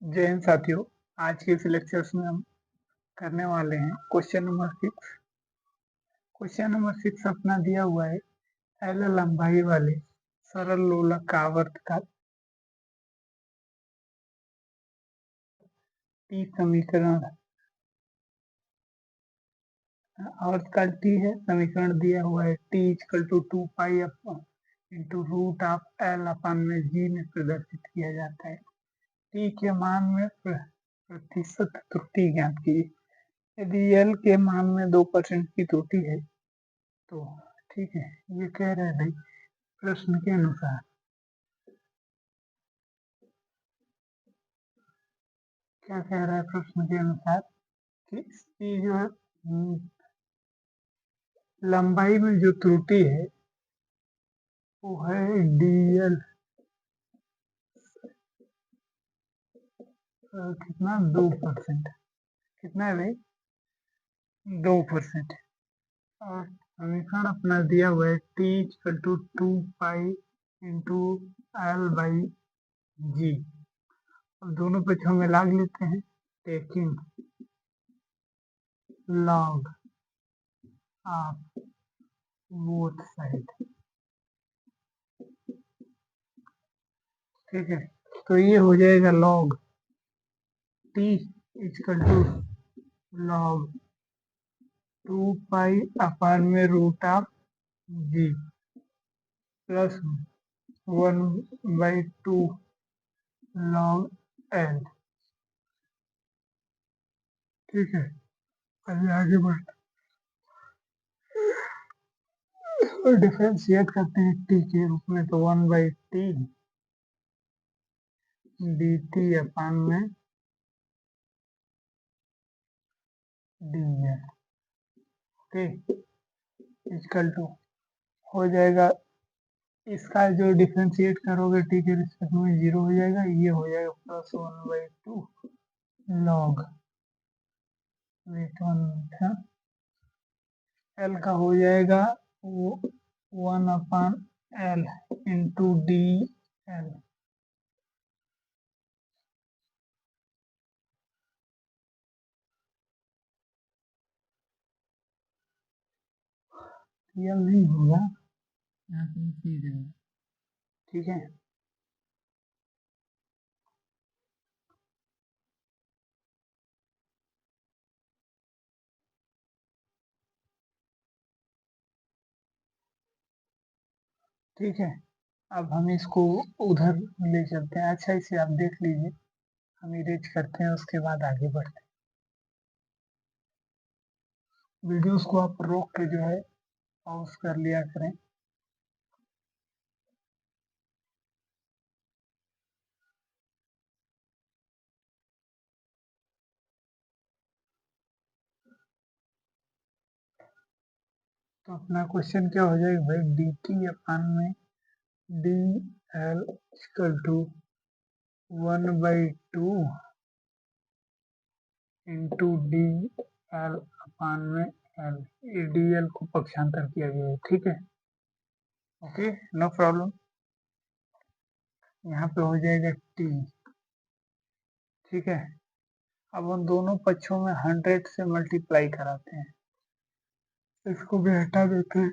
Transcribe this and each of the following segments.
जय हिंद साथियों। आज के इस लेक्चर्स में हम करने वाले हैं क्वेश्चन नंबर 6। क्वेश्चन नंबर 6 अपना दिया हुआ है एल लंबाई वाले सरल लोलक आवर्त का टी समीकरण। आवर्त का टी है, समीकरण दिया हुआ है T equal to 2 pi into root of L upon में जी में प्रदर्शित किया जाता है। टी के मान में प्रतिशत त्रुटि ज्ञात कीजिए। यदि एल के मान में 2% की त्रुटि है तो ठीक है, ये कह रहे हैं भाई प्रश्न के अनुसार क्या कह रहा है प्रश्न के अनुसार कि इसकी जो है लंबाई में जो त्रुटि है वो है डीएल कितना 2%। कितना है भाई? 2%। और समीकरण अपना दिया हुआ है T equal to 2 pi into L by G. अब दोनों पक्षों में लाग लेते हैं, taking log of both side. ठीक है, तो ये हो जाएगा log T equal to log 2 pi upon में root of G plus 1/2 log L. ठीक है, अभी आगे बढ़ते और डिफरेंशिएट करते हैं टी के रूप में, तो 1/t dt अपान में dl। ओके, इक्वल टू हो जाएगा, इसका जो डिफरेंशिएट करोगे टी के रिस्पेक्ट में 0 हो जाएगा, ये हो जाएगा प्लस 1/2 लॉग वेट वन था एल का हो जाएगा वो 1/L into D L. L नहीं होगा, यहाँ पे सी जाएगा। ठीक है, ठीक है। अब हम इसको उधर ले चलते हैं। अच्छा, इसे आप देख लीजिए, हम इरेज करते हैं, उसके बाद आगे बढ़ते हैं। वीडियोस को आप रोक के जो है पॉज कर लिया करें। तो अपना क्वेश्चन क्या हो जाएगा भाई, डी टी अपान में D L equal to 1/2 into D L upon में एल। ये डी एल को पक्षांतर किया गया है। ठीक है, ओके, नो प्रॉब्लम। यहाँ पे हो जाएगा टी। ठीक है, अब हम दोनों पक्षों में 100 से मल्टीप्लाई कराते हैं, इसको भी हटा देते हैं।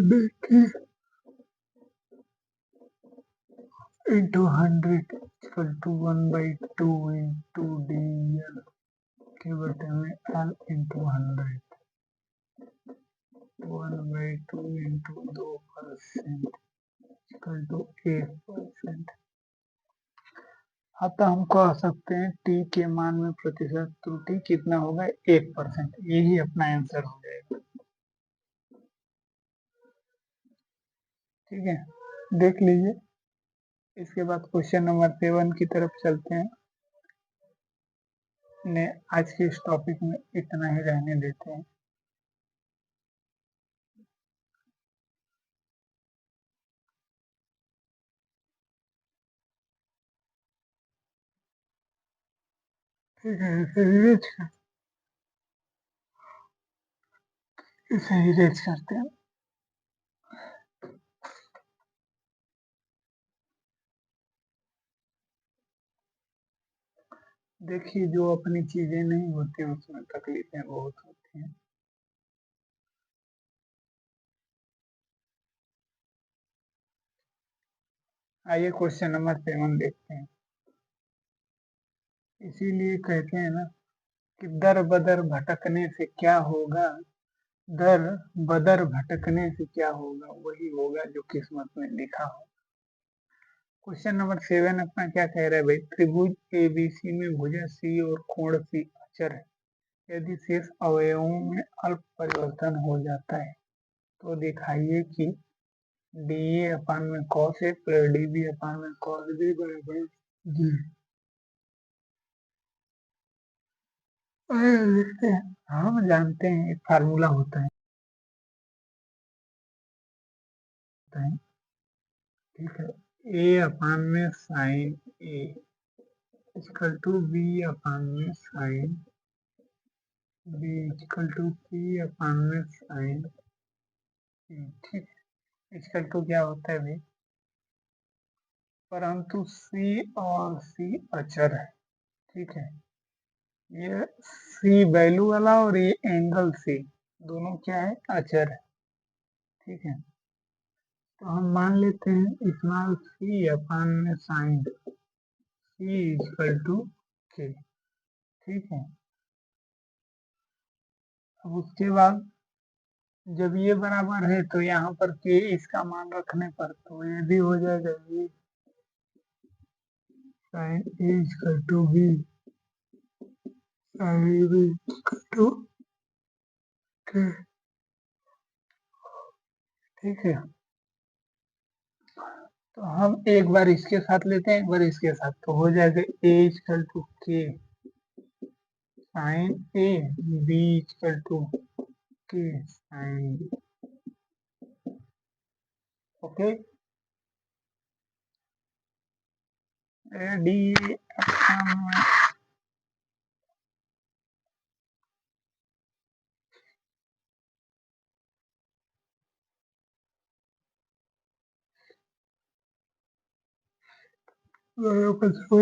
देखिए into 100 equal to 1/2 into D L के बटे में L into 100 1/2 into 2% equal to 1%। अतः हम कह सकते हैं टी के मान में प्रतिशत त्रुटि कितना होगा, 1%। यही अपना आंसर हो जाएगा। ठीक है, देख लीजिए। इसके बाद क्वेश्चन नंबर 7 की तरफ चलते हैं। ने आज के इस टॉपिक में इतना ही रहने देते हैं। ठीक है, इसे इरेज करते हैं। देखिए जो अपनी चीजें नहीं होती हैं उसमें तकलीफें बहुत होती हैं। आइए क्वेश्चन नंबर 7 देखते हैं। इसीलिए कहते हैं ना कि दर बदर भटकने से क्या होगा, दर बदर भटकने से क्या होगा, वही होगा जो किस्मत में लिखा हो। क्वेश्चन नंबर 7 अपना क्या कह रहा है भाई, त्रिभुज एबीसी में भुजा सी और कोण सी अचर है, यदि शेष अवयवों में अल्प परिवर्तन हो जाता है तो दिखाइए कि डी ए अपान में cos A plus D B upon में कॉस बी बराबर जी। लिखते हैं, हम जानते हैं एक फार्मूला होता है, ठीक है, ए अपान में sine A equal to B upon में sine B equal to P upon में साइन पी, ठीक है। इक्वल टू क्या होता है भाई, परंतु सी और सी अचर है, ठीक है। ये सी वैल्यू वाला और ये एंगल सी दोनों क्या है, अचर है, ठीक है। तो हम मान लेते हैं स्मॉल सी अपान में sign C equal to K, ठीक है। अब उसके बाद जब ये बराबर है तो यहाँ पर के इसका मान रखने पर तो ये भी हो जाएगा, ये sine A equal to B sine B equal to K, ठीक है। तो हम एक बार इसके साथ लेते हैं एक बार इसके साथ, तो हो जाएगा A equal to K sine A B equal to K sine B, okay. D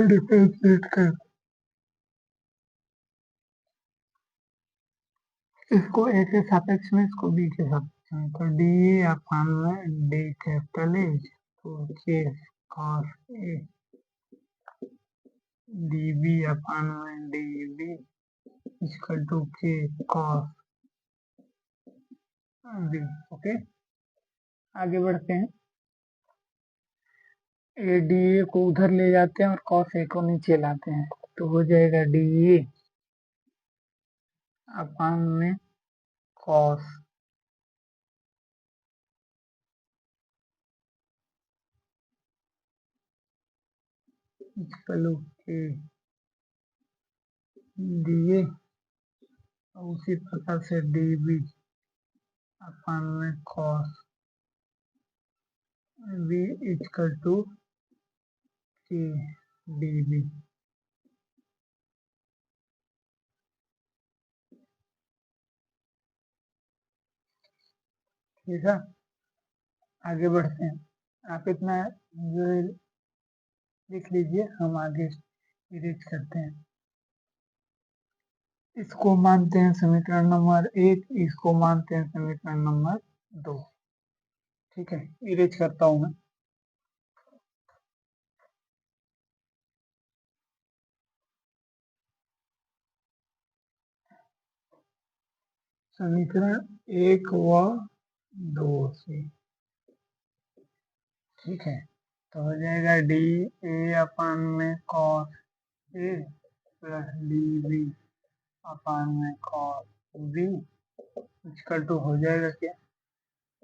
differentiate कर, इसको ए के सापेक्ष में इसको बी के सापेक्ष में, तो डी ए अपान में डी कैपिटल ए तो के cos A D B upon में डी बी इक्वल टू के कॉस बी, ओके। आगे बढ़ते हैं, ए डी ए को उधर ले जाते हैं और कॉस ए को नीचे लाते हैं, तो हो जाएगा डी ए अपान में कॉस इक्वल टू के डी ए, उसी प्रकार से डी बी अपान में कॉस बी इक्वल टू के डी बी, ठीक है। आगे बढ़ते हैं, आप इतना जो लिख लीजिए, हम आगे इरेज करते हैं। इसको मानते हैं समीकरण नंबर 1, इसको मानते हैं समीकरण नंबर 2, ठीक है। इरेज करता हूं मैं, समीकरण 1 व 2 से, ठीक है। तो हो जाएगा डी ए अपान में cos A plus D B upon में कॉस बी इक्वल टू हो जाएगा क्या,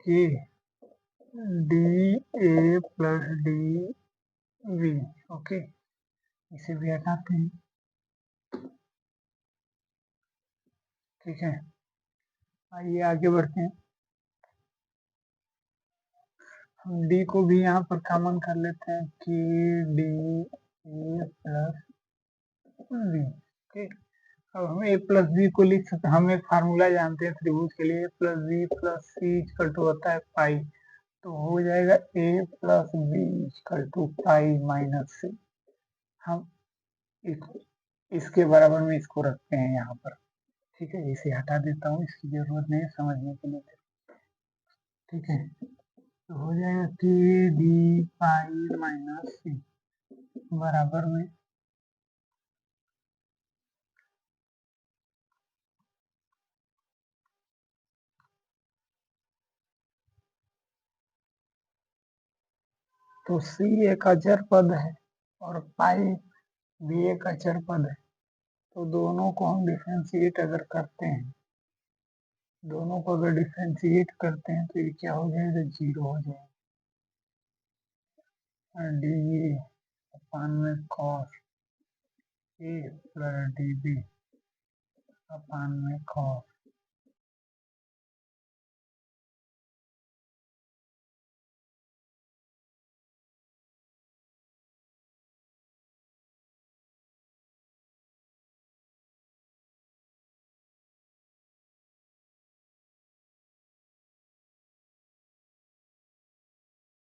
कि D A plus D B, okay. इसे भी हटाते हैं, ठीक है। आइए आगे बढ़ते हैं, हम डी को भी यहाँ पर कॉमन कर लेते हैं कि D A plus B, okay. अब हम ए प्लस बी को लिख सकते हैं, हम एक फार्मूला जानते हैं त्रिभुज के लिए, plus B plus C equal to होता है पाई, तो हो जाएगा A plus B equal to pi minus C. हम इसके बराबर में इसको रखते हैं यहाँ पर। ठीक है, इसे हटा देता हूँ, इसकी जरूरत नहीं है समझने के लिए। ठीक है, तो हो जाएगा के डी पाई माइनस सी बराबर में तो सी एक अचर पद है और पाई भी एक अचर पद है, तो दोनों को हम डिफ्रेंशिएट अगर करते हैं, दोनों को अगर डिफ्रेंशिएट करते हैं तो ये क्या हो जाएगा, जीरो हो जाएगा। डी अपान में cos A plus D B upon में कॉस